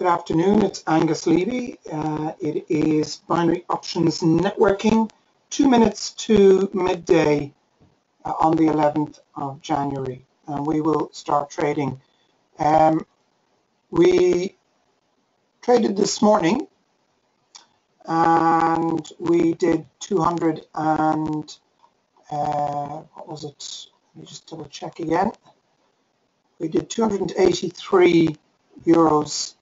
Good afternoon, it's Angus Levy. It is Binary Options Networking, 2 minutes to midday on the 11th of January, and we will start trading. We traded this morning and we did 200 and what was it? Let me just double check again. We did 283 euros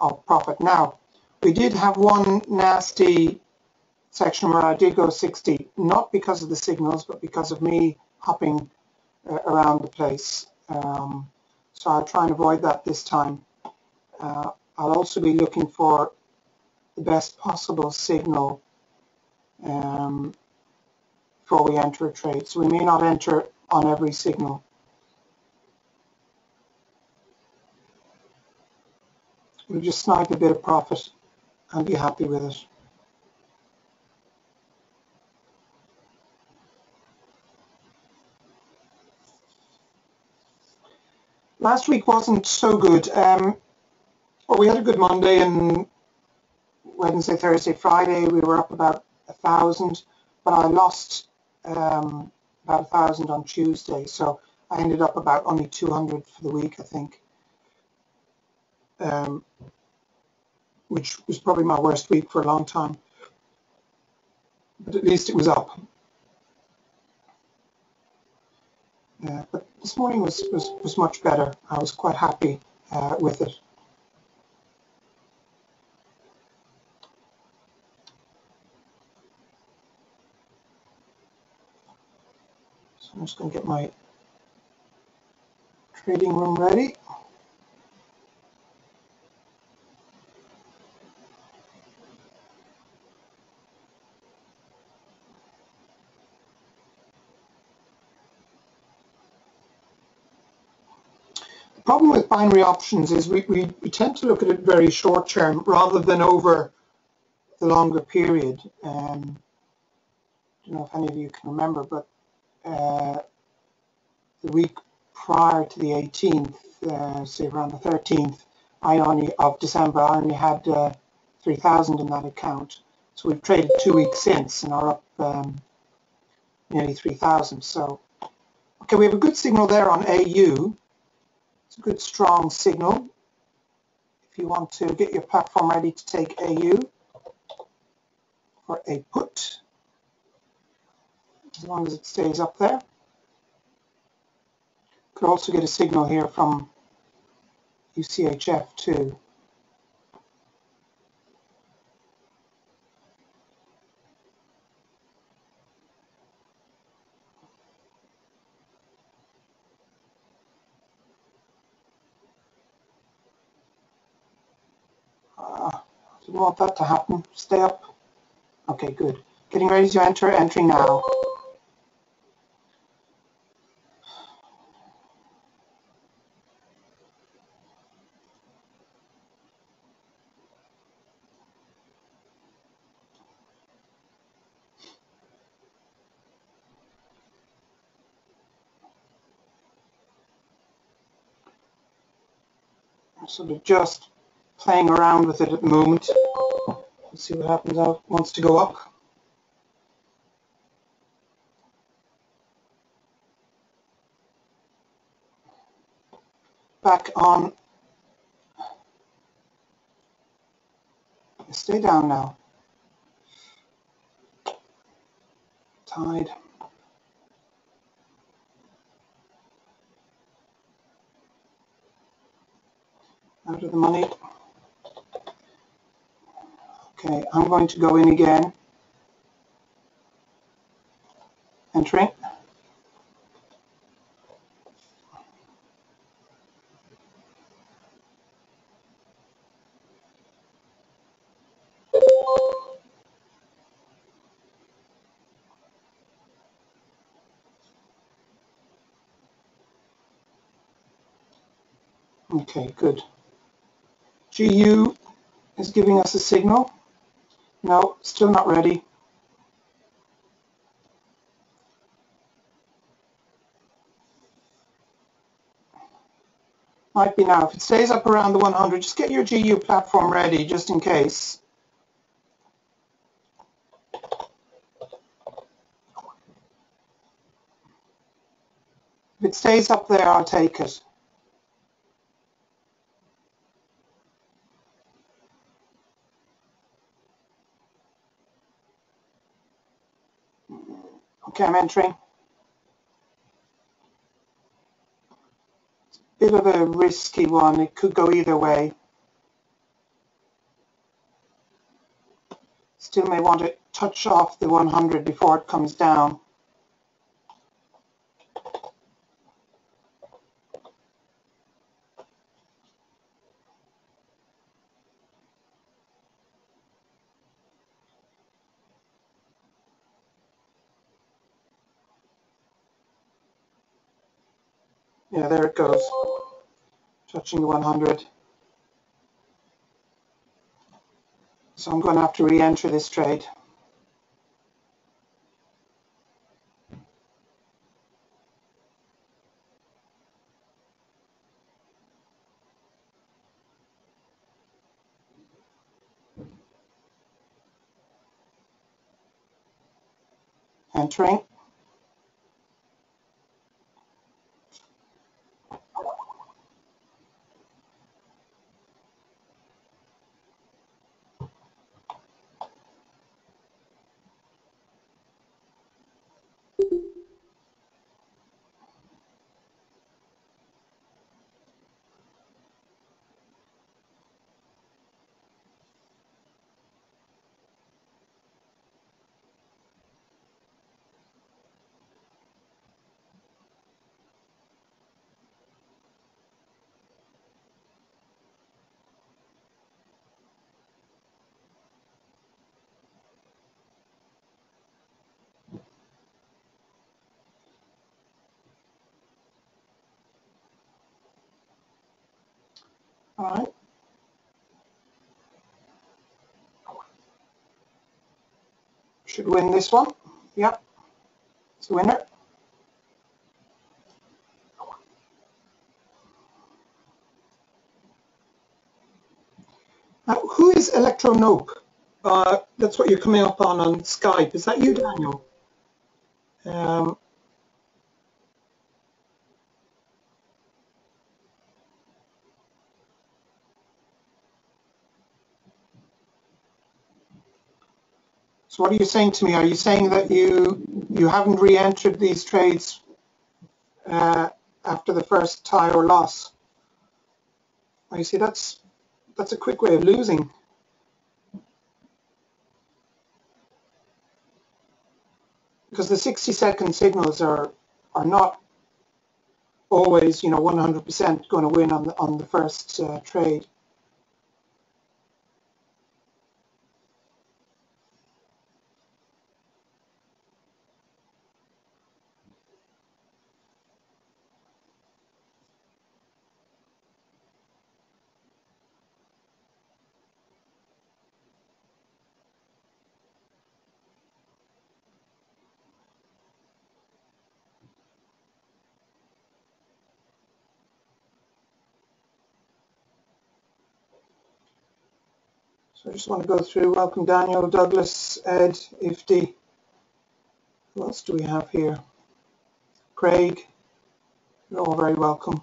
of profit. Now, we did have one nasty section where I did go 60, not because of the signals, but because of me hopping around the place. So I'll try and avoid that this time. I'll also be looking for the best possible signal before we enter a trade. So we may not enter on every signal. We'll just snag a bit of profit and be happy with it. Last week wasn't so good. Well, we had a good Monday, and Wednesday, Thursday, Friday we were up about 1,000, but I lost about 1,000 on Tuesday, so I ended up about only 200 for the week, I think. Which was probably my worst week for a long time, but at least it was up. But this morning was much better. I was quite happy with it. So I'm just going to get my trading room ready. The problem with binary options is we tend to look at it very short term rather than over the longer period. I don't know if any of you can remember, but the week prior to the 18th, say around the 13th of December, I only had 3,000 in that account. So we've traded 2 weeks since and are up nearly 3,000. So, okay, we have a good signal there on AU. It's a good strong signal. If you want to get your platform ready to take AU for a put, as long as it stays up there. Could also get a signal here from UCHF too. Didn't want that to happen. Stay up. Okay, good. Getting ready to enter. Entering now. Sort of just playing around with it at the moment. Let's see what happens now. It wants to go up. Back on. Stay down now. Tide. Out of the money. Okay, I'm going to go in again. Entering. Okay, good. GU is giving us a signal. No, still not ready. Might be now. If it stays up around the 100, just get your GU platform ready just in case. If it stays up there, I'll take it. Okay, I'm entering. It's a bit of a risky one. It could go either way. Still may want to touch off the 100 before it comes down. Yeah, there it goes. Touching the 100. So I'm going to have to re-enter this trade. Entering. All right. Should win this one. Yep. It's a winner. Now, who is Electronope? That's what you're coming up on Skype. Is that you, Daniel? So what are you saying to me? Are you saying that you haven't re-entered these trades after the first tie or loss? I see that's a quick way of losing. Because the 60-second signals are not always, 100% going to win on the first trade. So I just want to go through. Welcome, Daniel, Douglas, Ed, Ifty. Who else do we have here? Craig. You're all very welcome.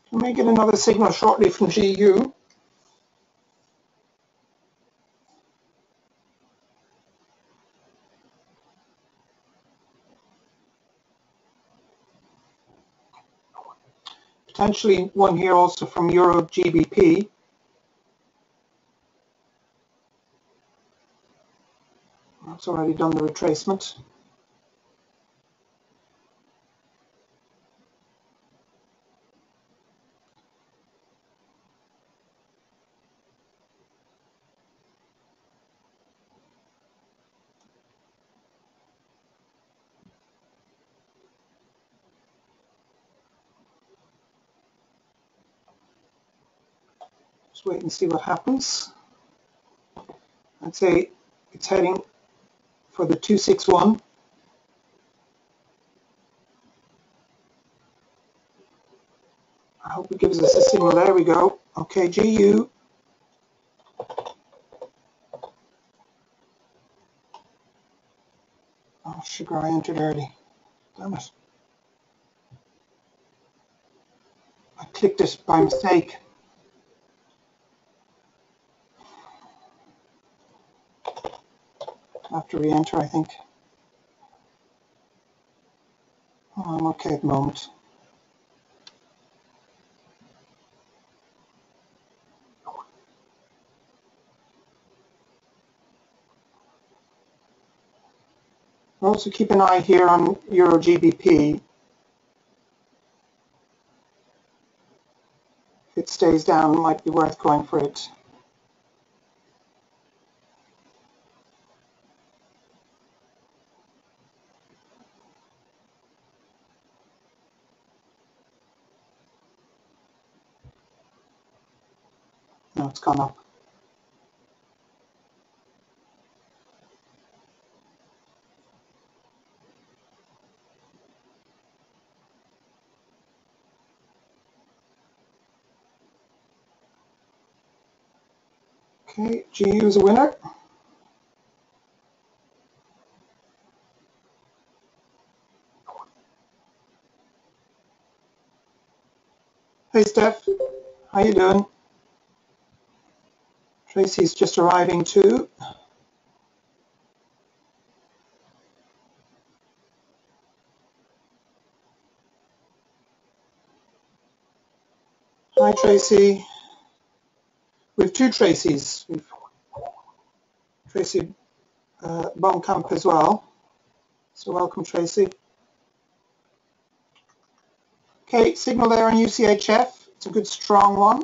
We may get another signal shortly from GU. Potentially one here also from Euro GBP. That's already done the retracement. Just wait and see what happens. I'd say it's heading for the 261. I hope it gives us a signal. There we go. Okay, GU. Oh, sugar, I entered early. Damn it. I clicked it by mistake. I have to re-enter, I think. Oh, I'm okay at the moment. Also keep an eye here on Euro GBP. If it stays down, it might be worth going for it. No, it's gone up. Okay, GU is a winner. Hey Steph, how you doing? Tracy's just arriving too. Hi Tracy. We have two Tracys. We've Tracy Baumkamp as well. So welcome Tracy. Okay, signal there on UCHF. It's a good strong one.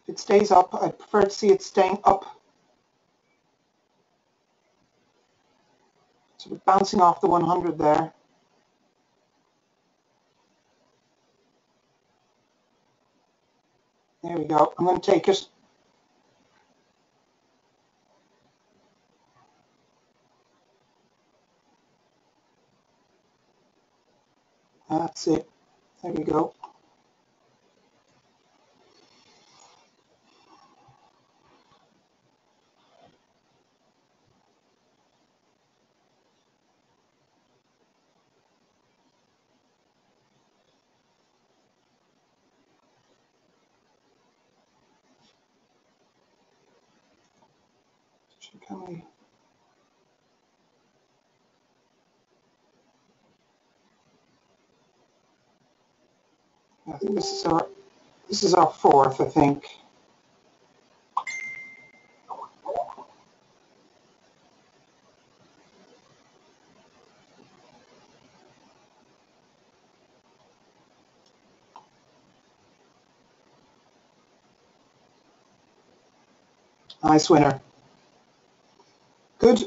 If it stays up, I'd prefer to see it staying up. Sort of bouncing off the 100 there. There we go. I'm going to take it. That's it. There we go. I think this is our fourth, I think. Nice winner. Good.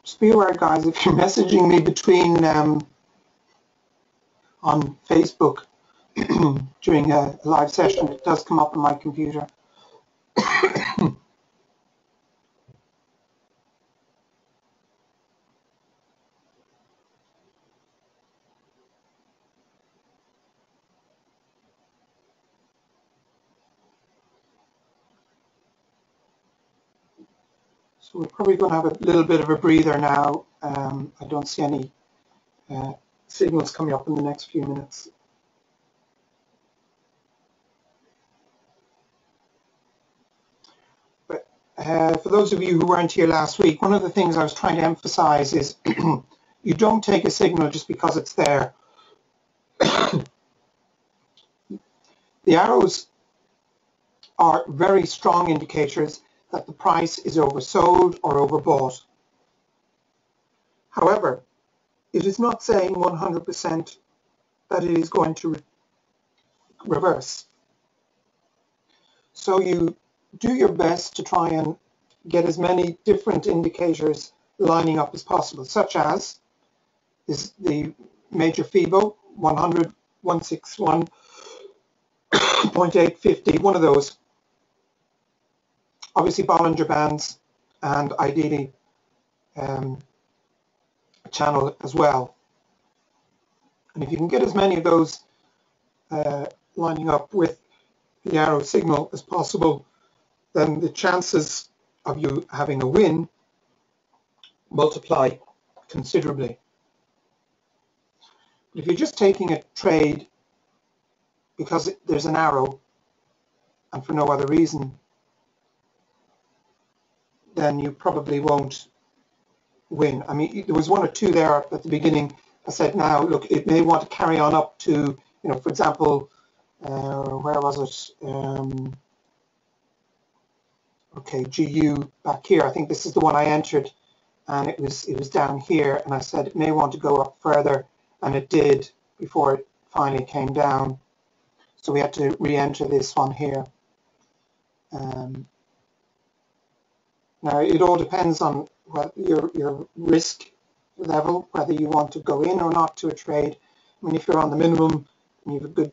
Just be aware, guys, if you're messaging me between on Facebook during a live session, it does come up on my computer. So we're probably going to have a little bit of a breather now. I don't see any signals coming up in the next few minutes. But for those of you who weren't here last week, one of the things I was trying to emphasize is you don't take a signal just because it's there. The arrows are very strong indicators that the price is oversold or overbought. However, it is not saying 100% that it is going to reverse. So you do your best to try and get as many different indicators lining up as possible, such as is the major FIBO 100, 161, 0.850, one of those. Obviously Bollinger Bands, and ideally channel as well. And if you can get as many of those lining up with the arrow signal as possible, then the chances of you having a win multiply considerably. But if you're just taking a trade because there's an arrow and for no other reason, then you probably won't win. I mean, there was one or two there at the beginning. I said, now look, it may want to carry on up to, you know, for example, where was it? Okay, GU back here. I think this is the one I entered, and it was down here, and I said it may want to go up further, and it did before it finally came down. So we had to re-enter this one here. Now it all depends on what your risk level, whether you want to go in or not to a trade. I mean, if you're on the minimum and you have a good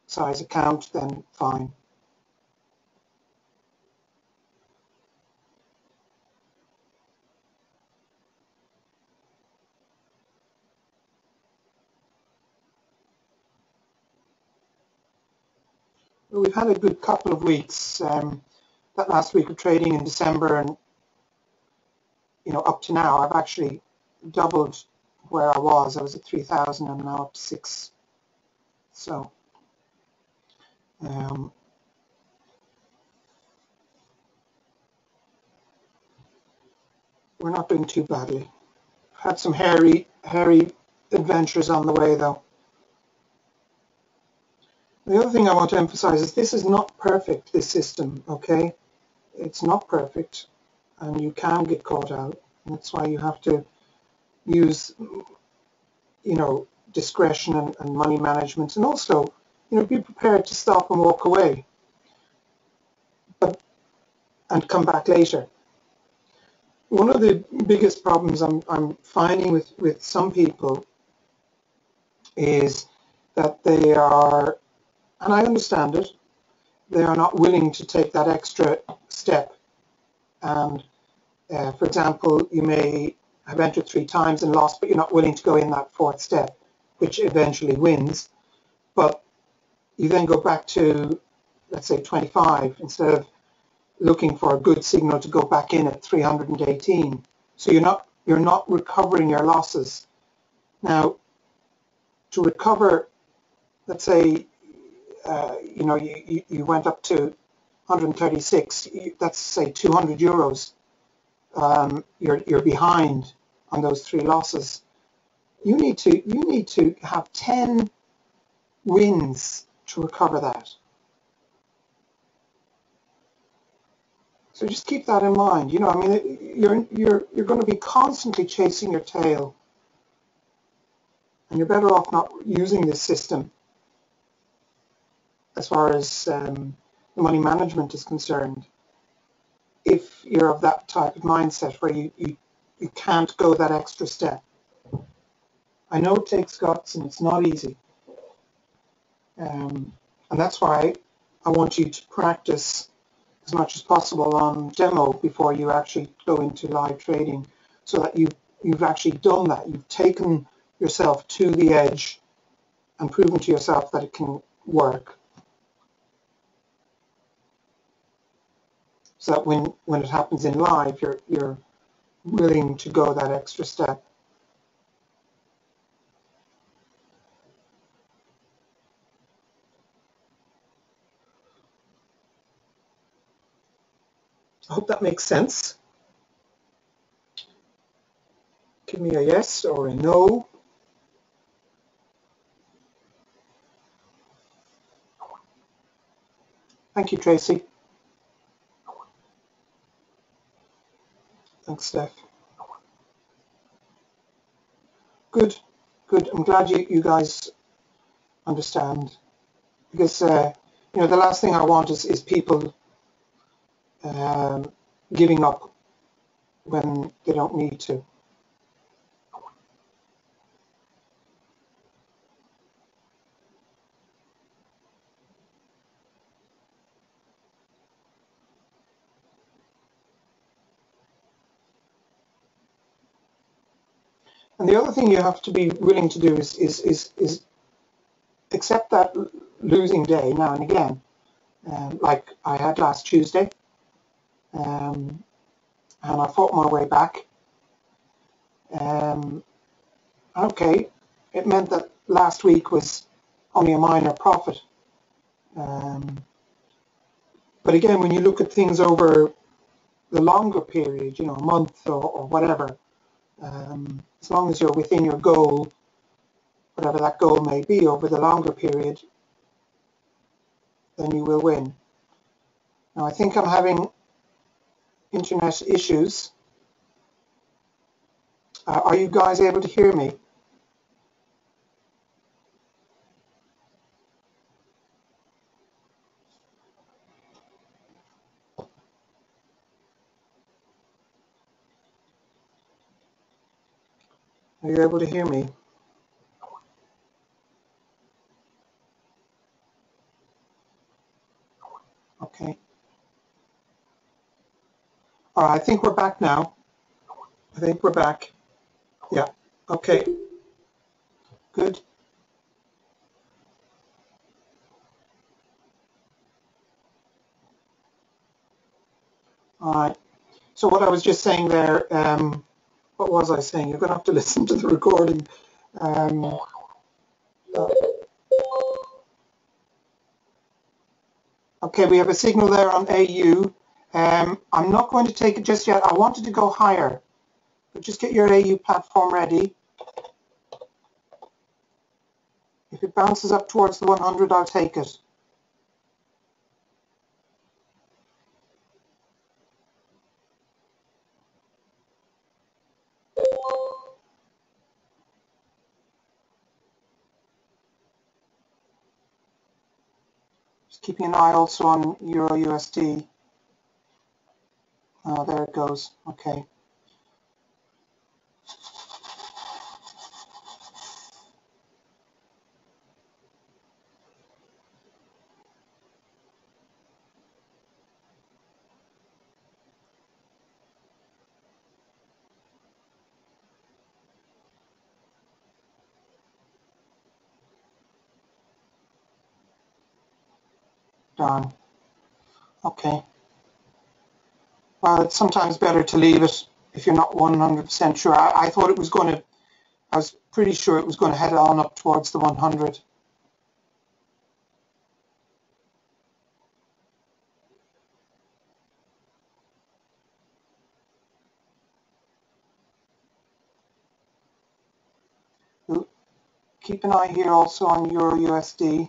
size account, then fine. Well, we've had a good couple of weeks. That last week of trading in December, and you know, up to now, I've actually doubled where I was. I was at 3,000 and now up to 6. So we're not doing too badly. Had some hairy adventures on the way though. The other thing I want to emphasize is this is not perfect, this system, okay? It's not perfect, and you can get caught out. And that's why you have to use, you know, discretion and money management, and also, you know, be prepared to stop and walk away, and come back later. One of the biggest problems I'm finding with some people is that they are, and I understand it, they are not willing to take that extra step. And for example, you may have entered 3 times and lost, but you're not willing to go in that 4th step, which eventually wins. But you then go back to, let's say, 25 instead of looking for a good signal to go back in at 318. So you're not recovering your losses. Now, to recover, let's say, you know, you went up to 136. That's say 200 euros. You're behind on those 3 losses. You need to have 10 wins to recover that. So just keep that in mind. You know, I mean, you're going to be constantly chasing your tail, and you're better off not using this system as far as the money management is concerned. If you're of that type of mindset where you can't go that extra step. I know it takes guts and it's not easy. And that's why I want you to practice as much as possible on demo before you actually go into live trading, so that you've actually done that. You've taken yourself to the edge and proven to yourself that it can work. So that when it happens in live, you're willing to go that extra step. I hope that makes sense. Give me a yes or a no. Thank you, Tracy. Thanks, Steph. Good. I'm glad you guys understand. because you know, the last thing I want is people giving up when they don't need to. And the other thing you have to be willing to do is accept that losing day now and again, like I had last Tuesday, and I fought my way back. Okay, it meant that last week was only a minor profit. But again, when you look at things over the longer period, you know, a month or whatever, as long as you're within your goal, whatever that goal may be over the longer period, then you will win. Now, I think I'm having internet issues. Are you guys able to hear me? Are you able to hear me? Okay. All right, I think we're back now. I think we're back. Yeah. Okay. Good. All right. So what I was just saying there, what was I saying? You're going to have to listen to the recording. Okay, we have a signal there on AU. I'm not going to take it just yet. I wanted to go higher, but just get your AU platform ready. If it bounces up towards the 100, I'll take it. Just keeping an eye also on Euro USD. Oh, there it goes. Okay. Darn. Okay. Well, it's sometimes better to leave it if you're not 100% sure. I thought it was going to, I was pretty sure it was going to head on up towards the 100. Keep an eye here also on Euro USD.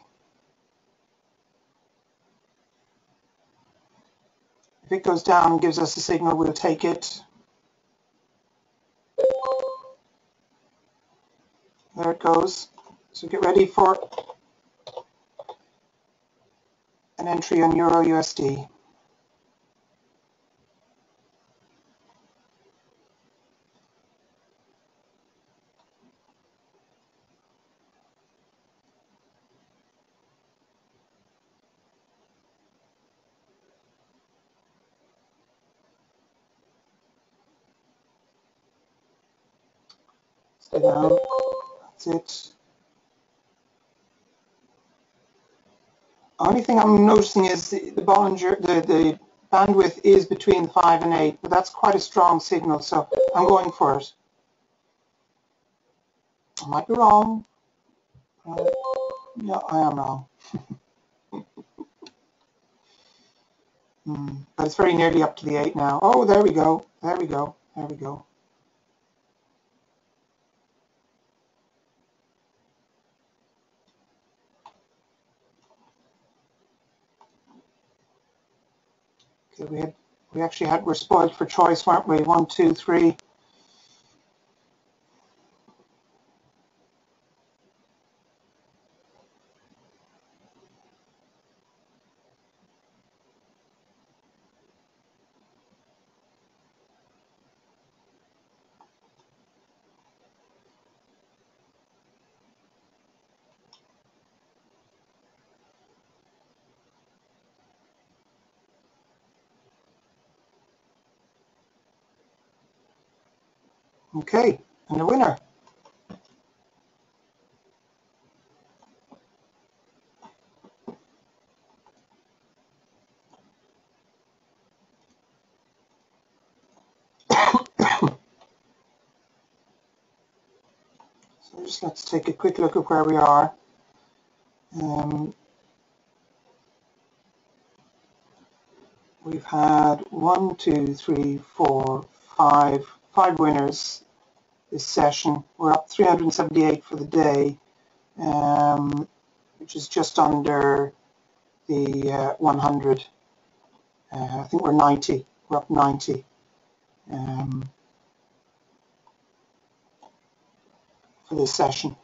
If it goes down and gives us a signal, we'll take it. There it goes. So get ready for an entry on Euro USD. Stay down. That's it. Only thing I'm noticing is the Bollinger, the bandwidth is between 5 and 8, but that's quite a strong signal, so I'm going for it. I might be wrong. Yeah, I am wrong. But it's very nearly up to the 8 now. Oh, there we go. There we go. There we go. Okay, we're spoiled for choice, weren't we? 1, 2, 3. Okay, and the winner. So just let's take a quick look at where we are. We've had 1, 2, 3, 4, 5 winners this session. We're up 378 for the day, which is just under the 100. I think we're 90. We're up 90 for this session.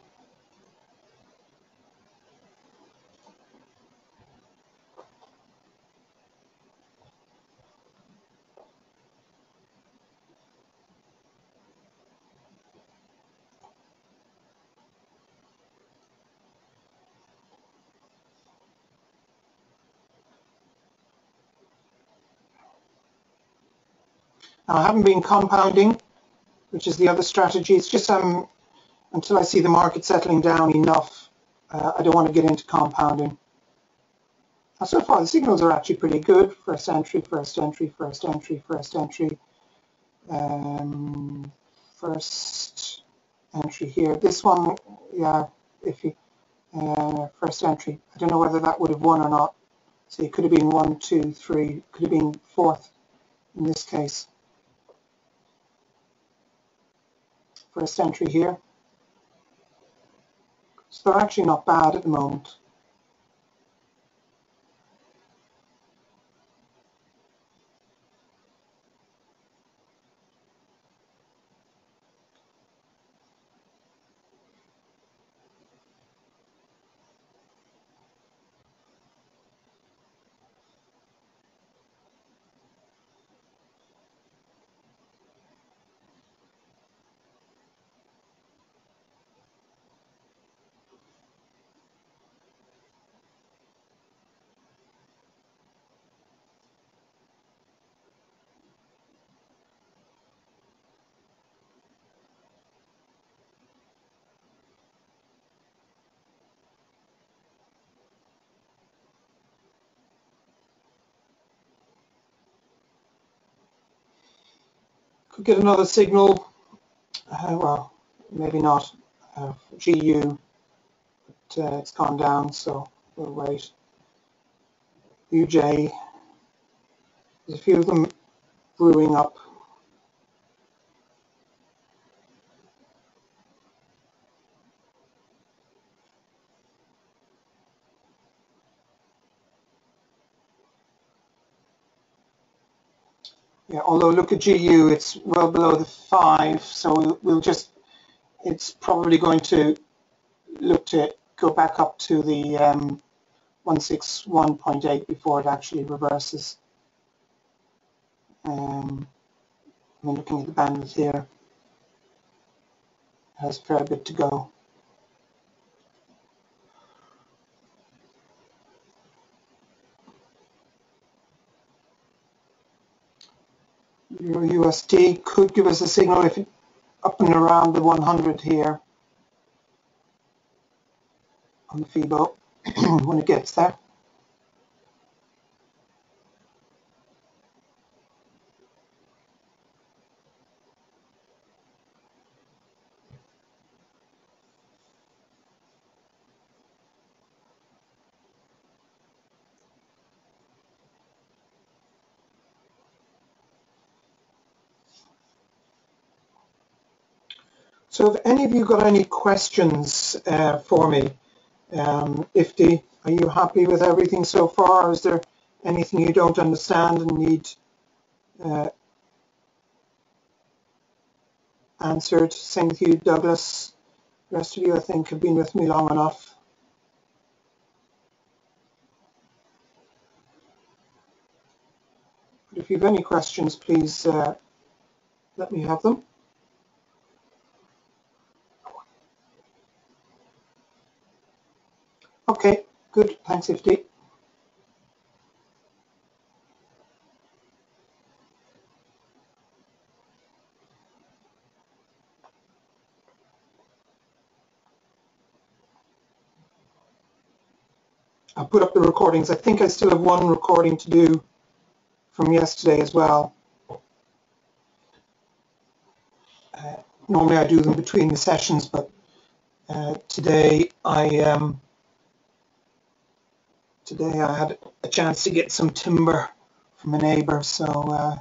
Now, I haven't been compounding, which is the other strategy. It's just until I see the market settling down enough, I don't want to get into compounding. Now, so far, the signals are actually pretty good. First entry, first entry, first entry, first entry. First entry here. This one, yeah, iffy. First entry. I don't know whether that would have won or not. So it could have been 1, 2, 3. Could have been fourth in this case. First entry here. So they're actually not bad at the moment. Could get another signal. Well, maybe not. GU, but it's gone down, so we'll wait. UJ, there's a few of them brewing up. Yeah, although look at GU, it's well below the 5, so we'll just, it's probably going to look to go back up to the 161.8 before it actually reverses. I'm looking at the bandwidth here. It has a fair bit to go. Euro USD could give us a signal if it up and around the 100 here on the FIBO when it gets there. So if any of you got any questions for me, Ifti, are you happy with everything so far? Or is there anything you don't understand and need answered? Same with you, Douglas. The rest of you, I think, have been with me long enough. But if you have any questions, please let me have them. Okay, good. Thanks, Ifti. I'll put up the recordings. I think I still have one recording to do from yesterday as well. Normally I do them between the sessions, but today I had a chance to get some timber from a neighbor, so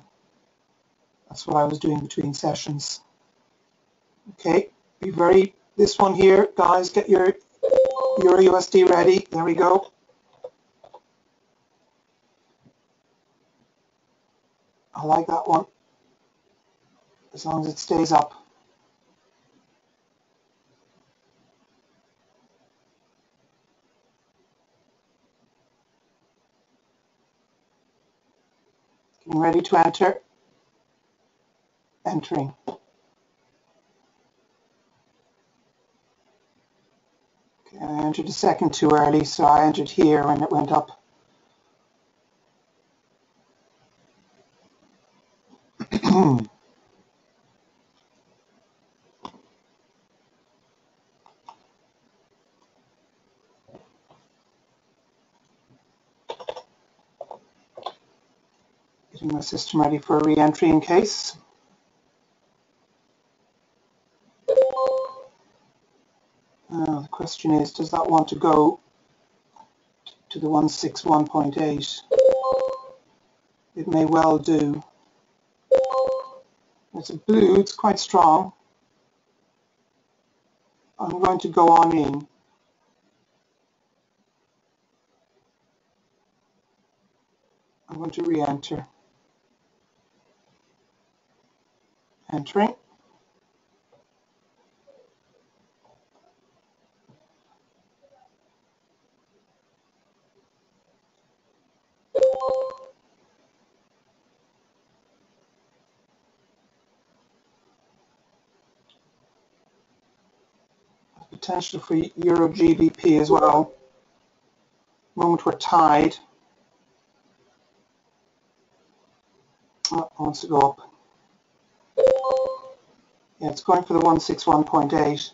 that's what I was doing between sessions. Okay, be very, this one here, guys, get your EuroUSD ready. There we go. I like that one, as long as it stays up. Getting ready to enter. Entering. Okay, I entered a second too early, so I entered here when it went up. Getting my system ready for a re-entry in case. The question is, does that want to go to the 161.8? It may well do. It's a blue, it's quite strong. I'm going to go on in. I'm going to re-enter. Entering. Potential for Euro GBP as well. Moment we're tied. Oh, it wants to go up. Yeah, it's going for the 161.8.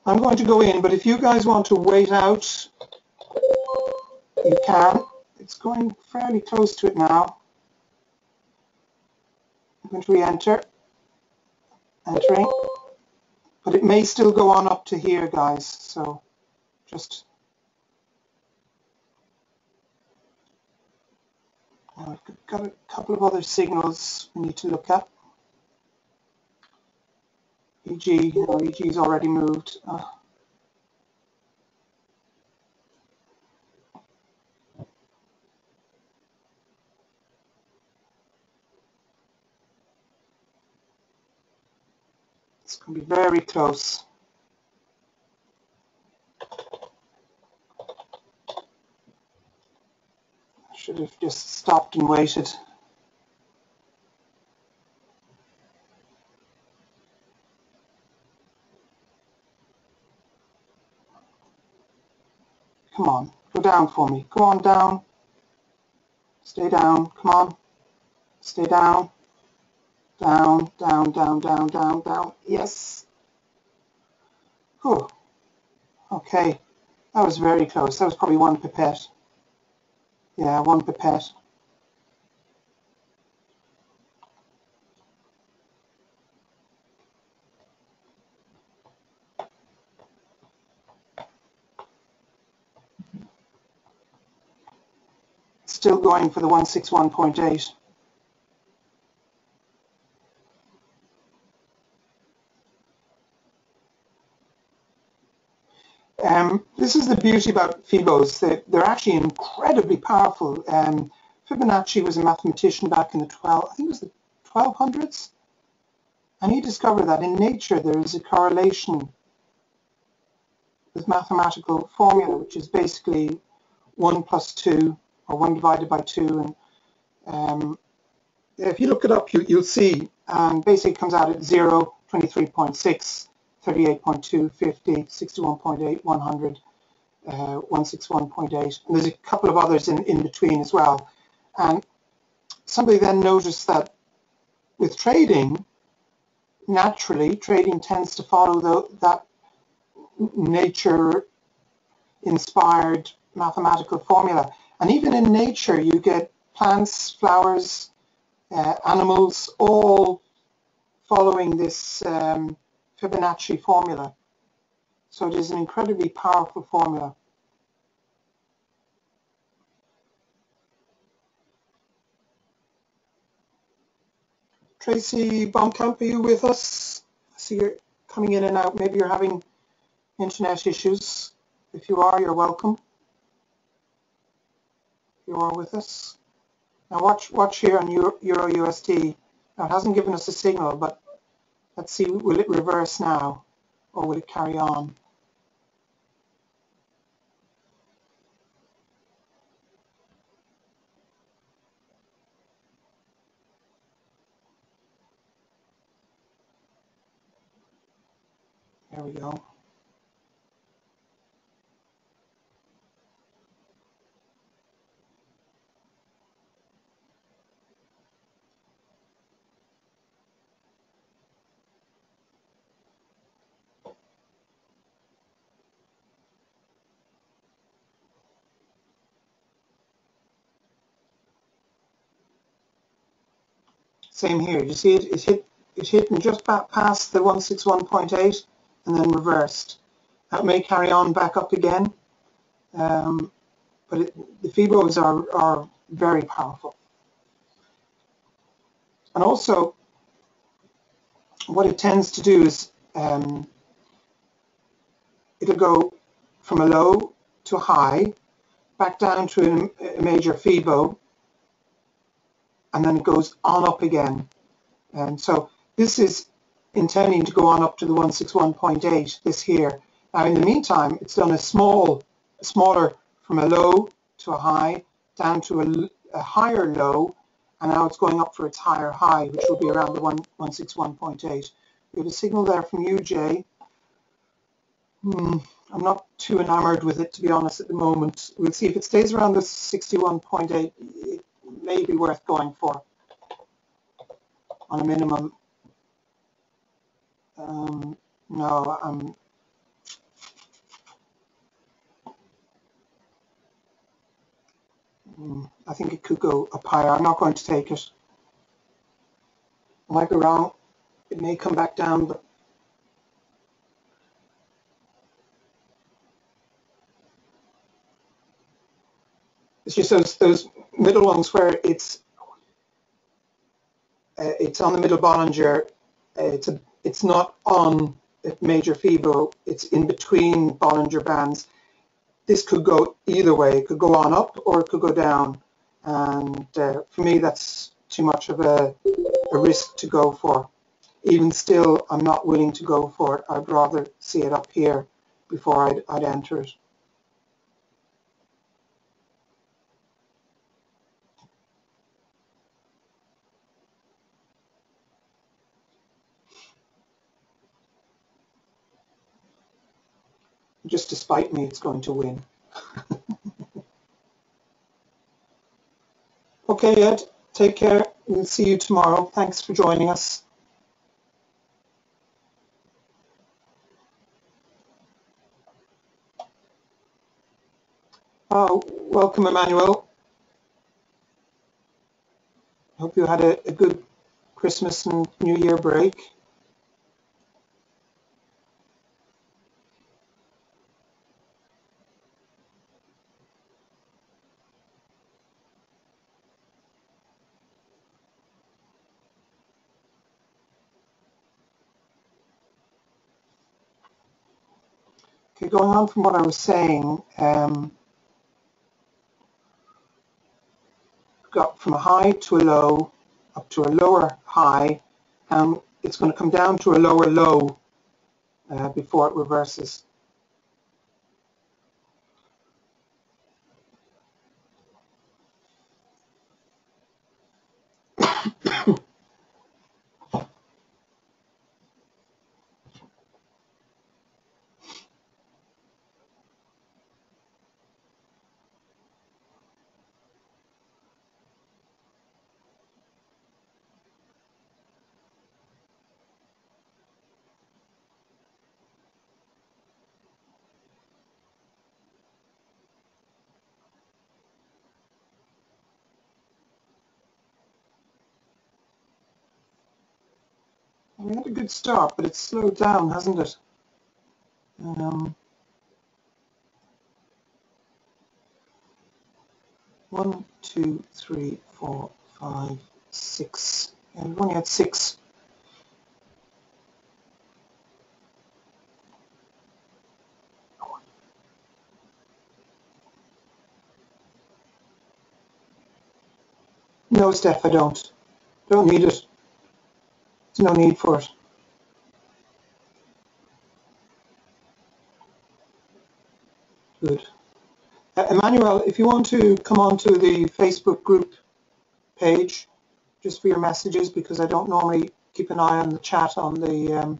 I'm going to go in, but if you guys want to wait out, you can. It's going fairly close to it now. I'm going to re-enter. Entering. But it may still go on up to here, guys, so just... I've got a couple of other signals we need to look at. EG, EG's already moved. It's going to be very close. I should have just stopped and waited. Come on, go down for me. Go on down. Stay down. Come on. Stay down. Down, down, down, down, down, down. Yes. Whew. Okay. That was very close. That was probably 1 pipette. Yeah, 1 pipette. Still going for the 161.8. This is the beauty about Fibos. They're actually incredibly powerful. Fibonacci was a mathematician back in the I think it was the 1200s, and he discovered that in nature there is a correlation with mathematical formula, which is basically 1 plus 2, or 1 divided by 2, and if you look it up, you'll see, basically it comes out at 0, 23.6, 38.2, 50, 61.8, 100. 161.8, and there's a couple of others in between as well. And somebody then noticed that with trading, naturally, trading tends to follow that nature-inspired mathematical formula. And even in nature, you get plants, flowers, animals, all following this Fibonacci formula. So it is an incredibly powerful formula. Tracy Baumkamp, are you with us? I see you're coming in and out. Maybe you're having internet issues. If you are, you're welcome. You are with us. Now watch here on Euro USD. Now it hasn't given us a signal, but let's see, will it reverse now or will it carry on? There we go. Same here. You see it hit just past the 161.8 and then reversed. That may carry on back up again, but the Fibos are very powerful. And also, what it tends to do is it'll go from a low to a high, back down to a major Fibo, and then it goes on up again. And so this is intending to go on up to the 161.8, this here. Now in the meantime, it's done a smaller from a low to a high, down to a higher low, and now it's going up for its higher high, which will be around the 161.8. We have a signal there from UJ. I'm not too enamored with it, to be honest, at the moment. We'll see if it stays around the 61.8. It may be worth going for on a minimum. No, I think it could go up higher. I'm not going to take it. I might go wrong. It may come back down, but it's just those middle ones where it's on the middle Bollinger. It's not on a major Fibo. It's in between Bollinger Bands. This could go either way. It could go on up or it could go down. And for me, that's too much of a risk to go for. Even still, I'm not willing to go for it. I'd rather see it up here before I'd enter it. Just to spite me, it's going to win. Okay, Ed, take care. We'll see you tomorrow. Thanks for joining us. Welcome, Emmanuel. Hope you had a good Christmas and New Year break. Okay, going on from what I was saying, got from a high to a low, up to a lower high, and it's going to come down to a lower low before it reverses. We had a good start, but it's slowed down, hasn't it? 1, 2, 3, 4, 5, 6. And we've only had 6. No, Steph, I don't. Don't need it. There's no need for it. Good. Emmanuel, if you want to come onto the Facebook group page just for your messages, because I don't normally keep an eye on the chat on the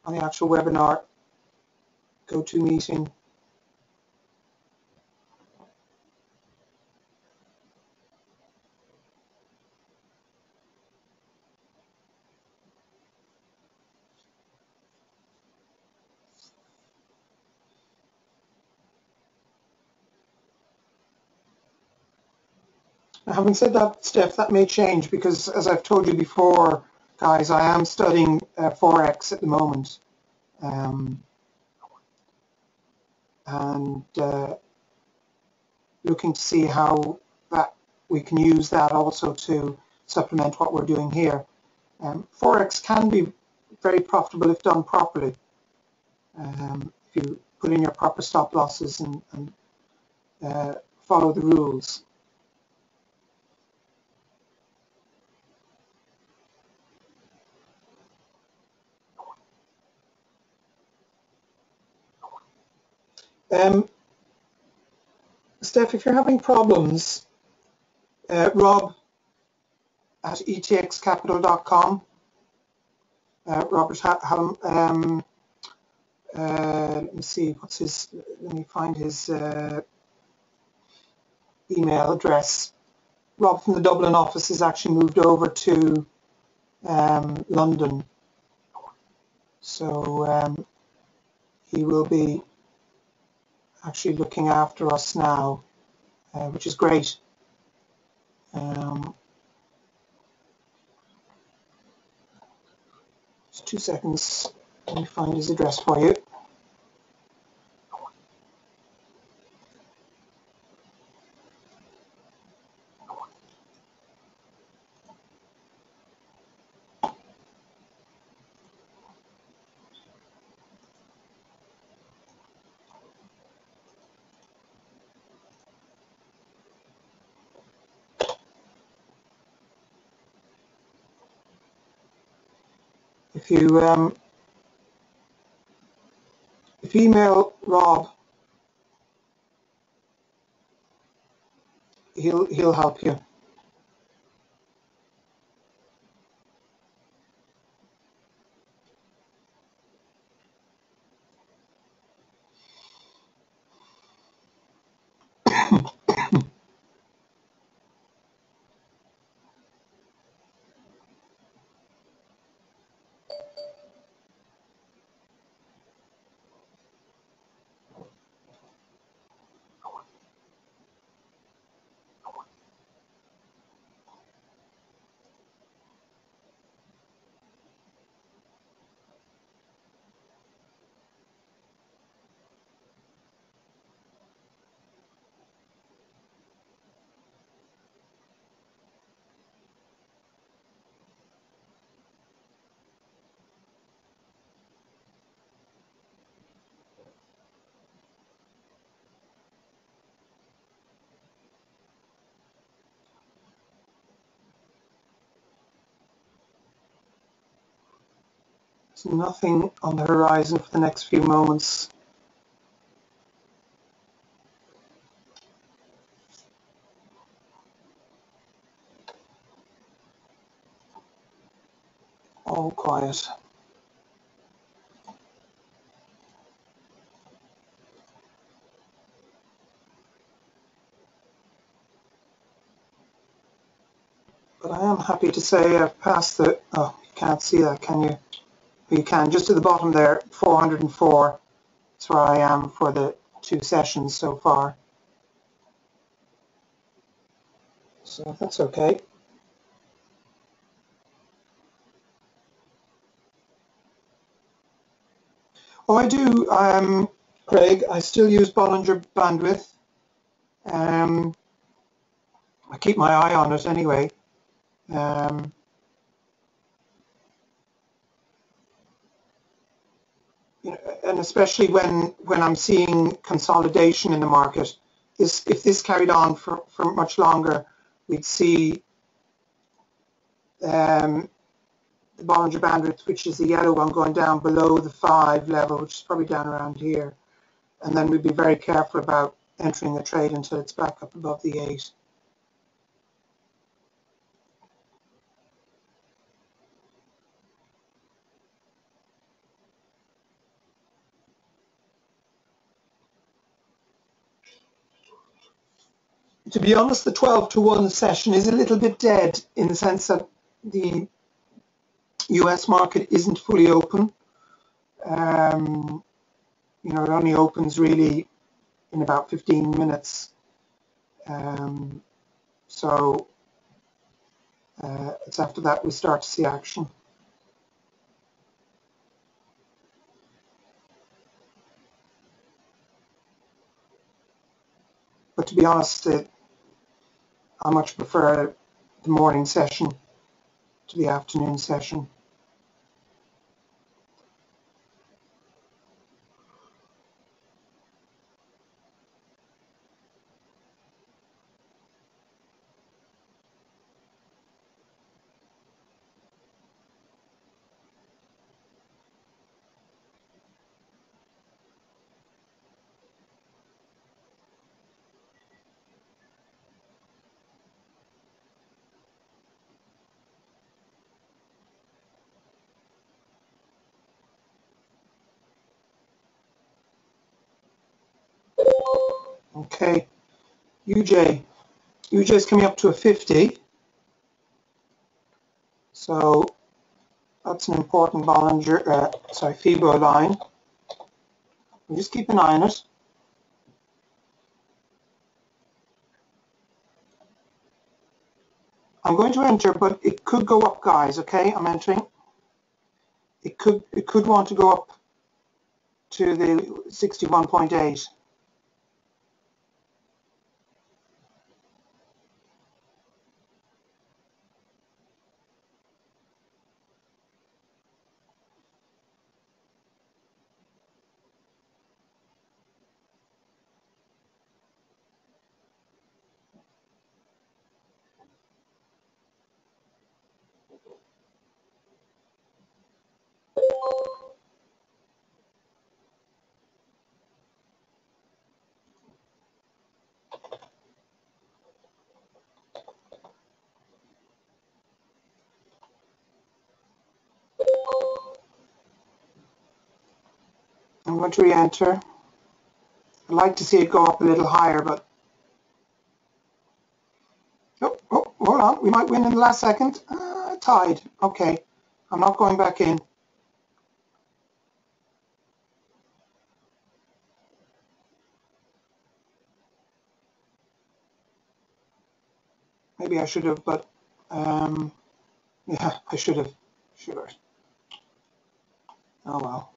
actual webinar GoToMeeting. Now, having said that, Steph, that may change because, as I've told you before, guys, I am studying Forex at the moment. And looking to see how that we can use that also to supplement what we're doing here. Forex can be very profitable if done properly. If you put in your proper stop losses and follow the rules. Steph, if you're having problems, Rob at etxcapital.com. Robert, let me see, what's his, let me find his email address. Rob from the Dublin office has actually moved over to London. So he will be actually looking after us now, which is great. Just 2 seconds, let me find his address for you. If you email Rob, he'll help you. There's nothing on the horizon for the next few moments. All quiet. But I am happy to say I've passed the, oh, you can't see that, can you? You can, just at the bottom there, 404. That's where I am for the 2 sessions so far. So that's okay. Oh, I do, Craig. I still use Bollinger Bandwidth. I keep my eye on it anyway. Um, and especially when I'm seeing consolidation in the market, if this carried on for much longer, we'd see the Bollinger Bandwidth, which is the yellow one, going down below the 5 level, which is probably down around here. And then we'd be very careful about entering the trade until it's back up above the 8. To be honest, the 12-to-1 session is a little bit dead in the sense that the US market isn't fully open. It only opens really in about 15 minutes. So it's after that we start to see action. But to be honest, I much prefer the morning session to the afternoon session. Okay, UJ is coming up to a 50. So that's an important FIBO line. We'll just keep an eye on it. I'm going to enter, but it could go up, guys. Okay, I'm entering. It could want to go up to the 61.8. I'm going to re-enter. I'd like to see it go up a little higher, but oh, hold on. We might win in the last second. Tied. Okay, I'm not going back in. Maybe I should have, but yeah, I should have. Sure. Oh well.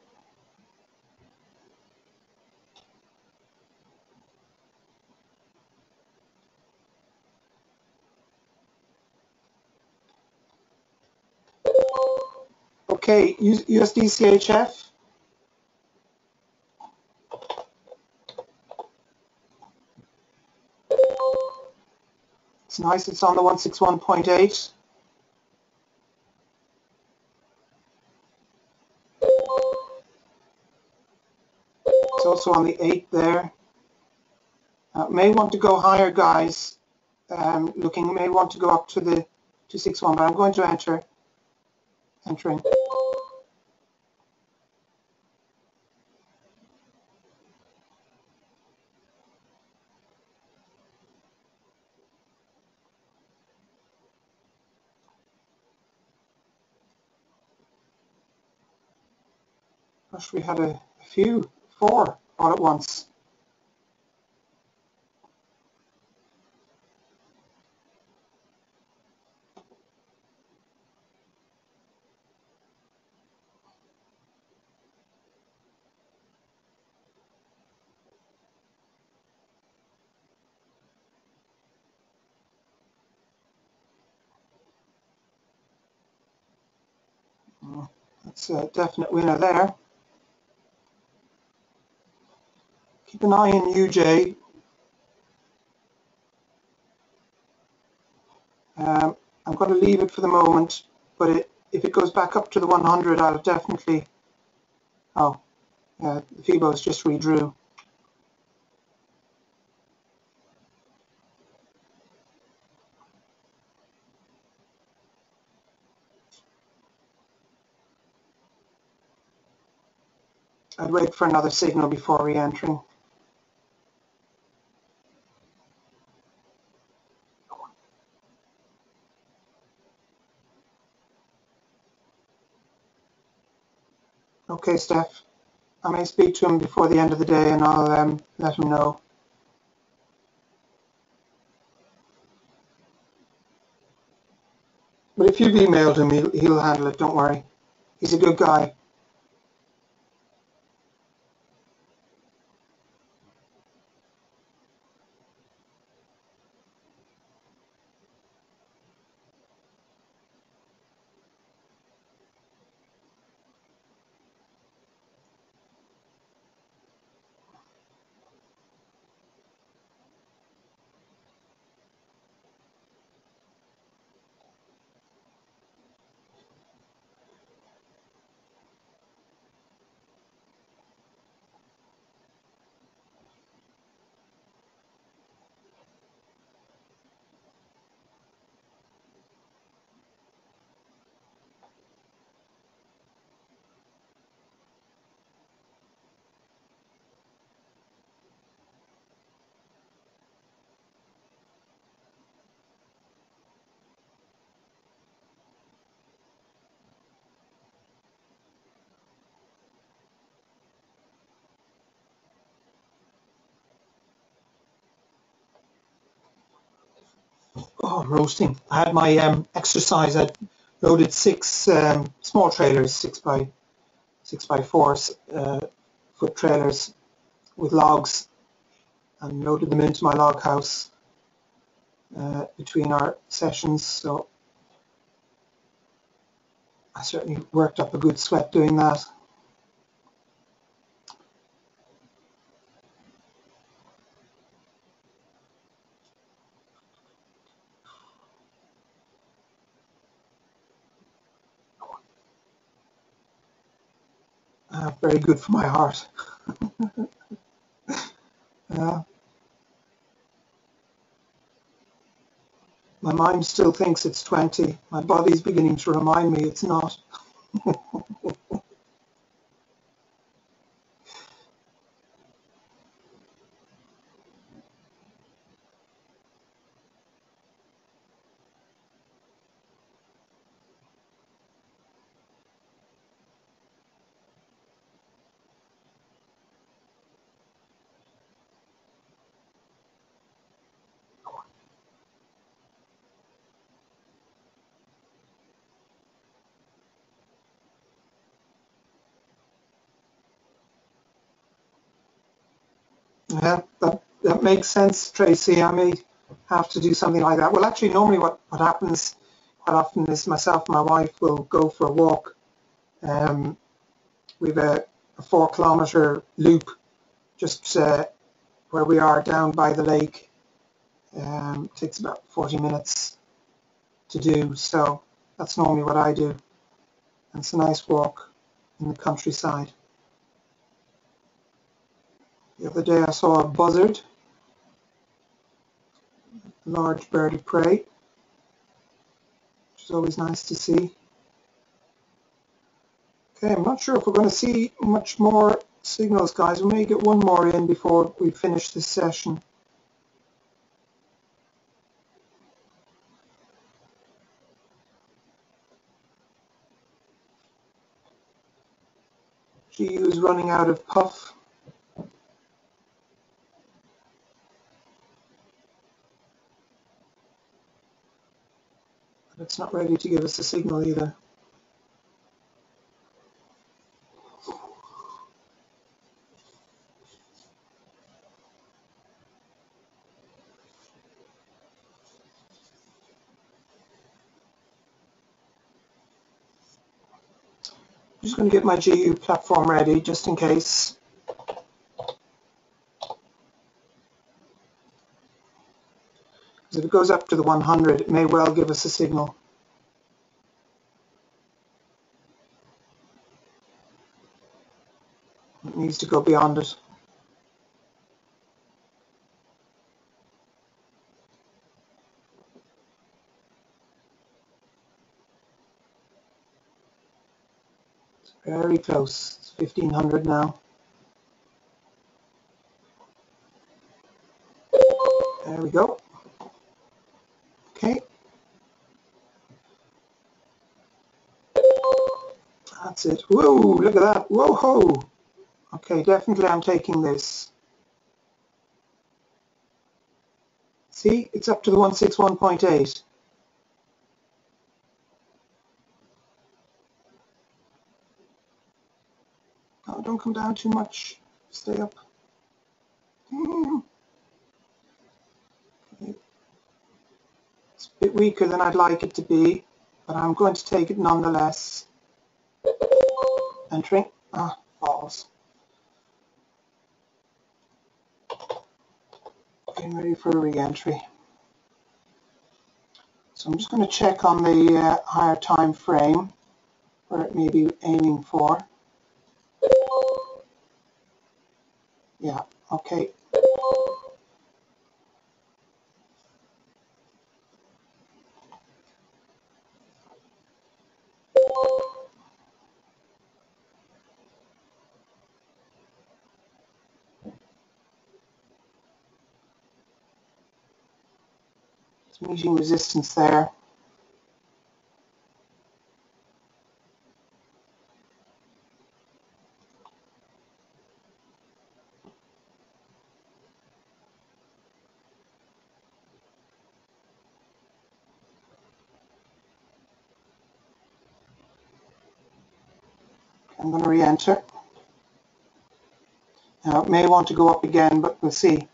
Okay, USD CHF. It's nice. It's on the 161.8. It's also on the 8 there. May want to go higher, guys. May want to go up to the 261, but I'm going to entering. Gosh, we had a few, 4 all at once. That's a definite winner there. Keep an eye on UJ. I'm going to leave it for the moment, but if it goes back up to the 100, I'll definitely... Oh, the Fibos just redrew. I'd wait for another signal before re-entering. Okay, Steph. I may speak to him before the end of the day, and I'll let him know. But if you've emailed him, he'll handle it, don't worry. He's a good guy. Oh, I'm roasting. I had my exercise. I'd loaded 6 small trailers, 6x4 foot trailers with logs, and loaded them into my log house between our sessions. So I certainly worked up a good sweat doing that. Very good for my heart. My mind still thinks it's 20. My body's beginning to remind me it's not. Yeah, that makes sense, Tracy. I may have to do something like that. Well, actually, normally what happens quite often is myself and my wife will go for a walk. We've a 4-kilometer loop just where we are down by the lake. Takes about 40 minutes to do, so that's normally what I do. And it's a nice walk in the countryside. The other day I saw a buzzard, a large bird of prey, which is always nice to see. Okay, I'm not sure if we're going to see much more signals, guys. We may get one more in before we finish this session. GU is running out of puff. But it's not ready to give us a signal either. just going to get my GU platform ready just in case. Because if it goes up to the 100, it may well give us a signal. It needs to go beyond it. It's very close. It's 1500 now. There we go. Okay. That's it. Whoa, look at that. Whoa-ho. Okay, definitely I'm taking this. See, it's up to the 161.8. Oh, don't come down too much. Stay up. Okay. It's a bit weaker than I'd like it to be, but I'm going to take it nonetheless. Entering. Ah, falls. Getting ready for a re-entry. So I'm just going to check on the higher time frame where it may be aiming for. Yeah, okay. It's meeting resistance there. I'm going to re-enter. Now it may want to go up again, but we'll see.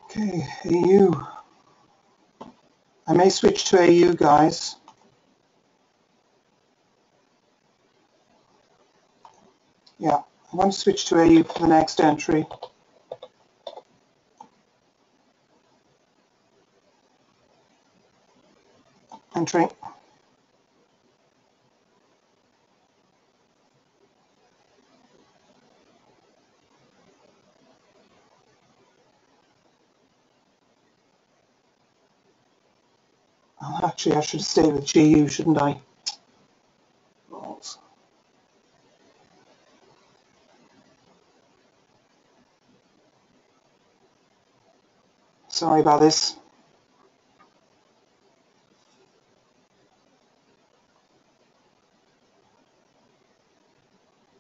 Okay, AU. I may switch to AU, guys. Yeah, I'm going to switch to AU for the next entry. Entering. Well, actually, I should stay with GU, shouldn't I? Sorry about this.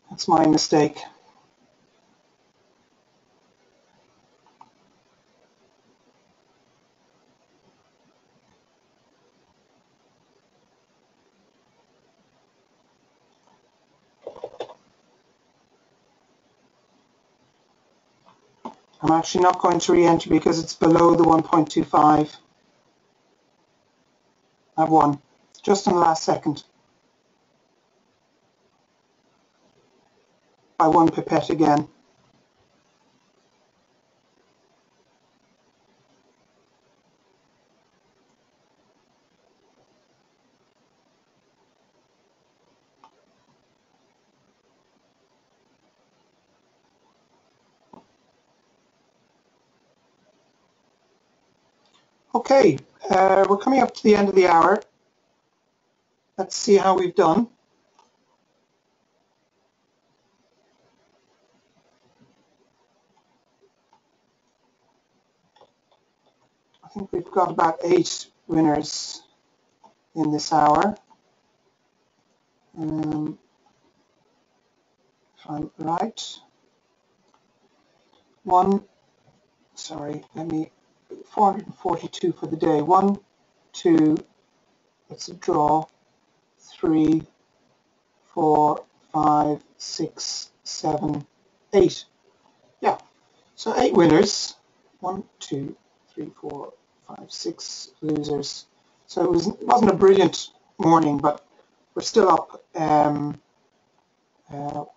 That's my mistake. I'm actually not going to re-enter because it's below the 1.25. I've won, just in the last second. By 1 pipette again. Okay, we're coming up to the end of the hour. Let's see how we've done. I think we've got about 8 winners. in this hour. If I'm right. 442 for the day. 1, 2, it's a draw. 3, 4, 5, 6, 7, 8. Yeah, so 8 winners. 1, 2, 3, 4, 5, 6 losers. So it wasn't a brilliant morning, but we're still up.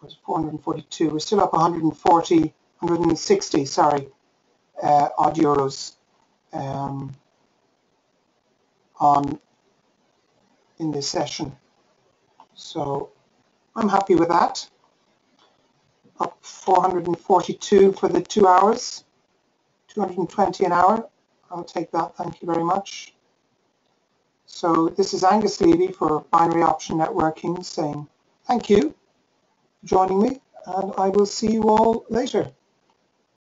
Was 442. We're still up 160. Sorry, odd euros in this session. So I'm happy with that. Up 442 for the 2 hours, 220 an hour. I'll take that, thank you very much. So this is Angus Levy for Binary Option Networking saying thank you for joining me, and I will see you all later.